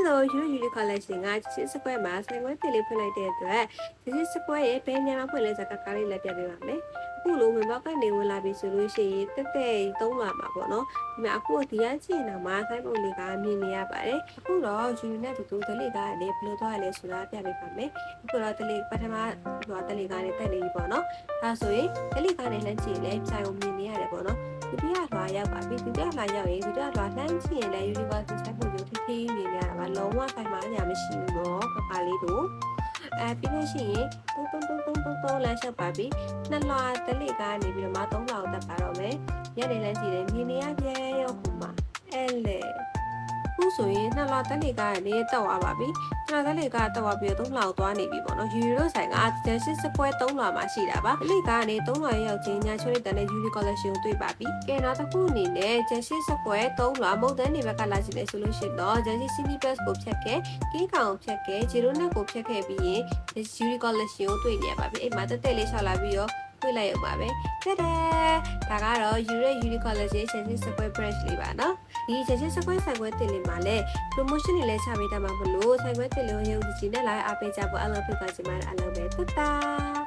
Hello, you collection ကချစ်စကွဲမှာဆိုင်ခွဲတင်လေးဖွင့်လိုက်တဲ့အတွက်ချစ်စကွဲရဲ့ဘယ်နေရာမှာဖွင့်လဲဆိုတော့ကားလေးလက်ပြပေးပါမယ်။အခုလိုဝင်ပေါက်ကနေဝင်လာပြီဆိုလို့ရှိရင်တက်တက်သုံးလာမှာပေါ့နော်။ဒီမှာအခုဒီကချင်အောင်မှာဆိုင်ပုံလေးကမြင်နေရပါတယ်။အခုတော့ယူနဲ့တူတူတလေးကနေဘယ်လိုသွားလဲဆိုတာပြပေးပါမယ်။အခုတော့တလေးပထမတော့တလေးကနေတက်နေပြီပေါ့နော်။ဒါဆိုရင်တလေးကနေလှမ်းကြည့်ရင်လည်းဆိုင်ကိုမြင်နေရတယ်ပေါ့နော်။ဒုတိယလွှာရောက်ပါပြီဒုတိယလွှာရောက်ရင်ဒုတိယလွှာလှမ်းကြည့်ရင်လည်း Universal ဆိုင်ပုံမျိုးထိထိမြင်ရတာပါလုံးဝဆိုင်မှာညာမရှိဘူးတော့ကလေးတို့ပြီးလို့ရှိရင်တုံးလမ်းလျှောက်ပါပြီနှစ်လွှာတလိကနေပြီးတော့မှသုံးလွှာကိုတက်ပါတော့မယ်ရက်နေလမ်းကြည့်တယ်မြင်နေရပြန်ရောက်ခုမှာအဲ့လေခုဆိုရင်နှစ်လွှာတလိကနေတက်သွားပါပြီနှစ်လွှာတလိကတက်သွားပြီးတော့သုံးလွှာကိုသွားနေပြီပေါ့နော်ယူရိုဆိုင်ကဂျက်စစ်စကွဲသုံးလွှာမှာရှိတာပါတလိကနေသုံးလွှာရောက်ချင်းညာချိုးတဲ့တန်တဲ့ယူနီကော်လက်ရှင်ကိုတွေ့ပါပြီကဲနောက်တစ်ခုအနေနဲ့ဂျက်စစ်စကွဲသုံးလွှာမုတ်တန်းနေဘက်ကလာကြည့်တယ်ဆိုလို့ရှိတော့ဂျက်စစ်စီနီပလတ်ကိုဖြတ်ခဲ့ကင်းကောင်ဖြတ်ခဲ့ဂျီရိုနက်ကိုဖြတ်ခဲ့ပြီးရင်ယူနီကော်လက်ရှင်ကိုတွေ့နေရပါပြီအဲ့မှာတက်တက်လေးရှောက်လာပြီးတော့တွေ့လိုက်ရပါပဲတဲ့ဒါကတော့ Unicollection ချက်ချင်း Square Brush လေးပါနော်ဒီချက်ချင်း Square ဆိုင်ခွဲတင်လေးမှာလည်း promotion တွေလည်းချပေးတတ်မှာမလို့ဆိုင်ခွဲတင်လေးကိုရုပ်ကြည့်နေလိုက်အားပေးကြဖို့အလုပ်ဖိတ်ခေါ်ချင်ပါတယ်အလုပ်ပဲတတာ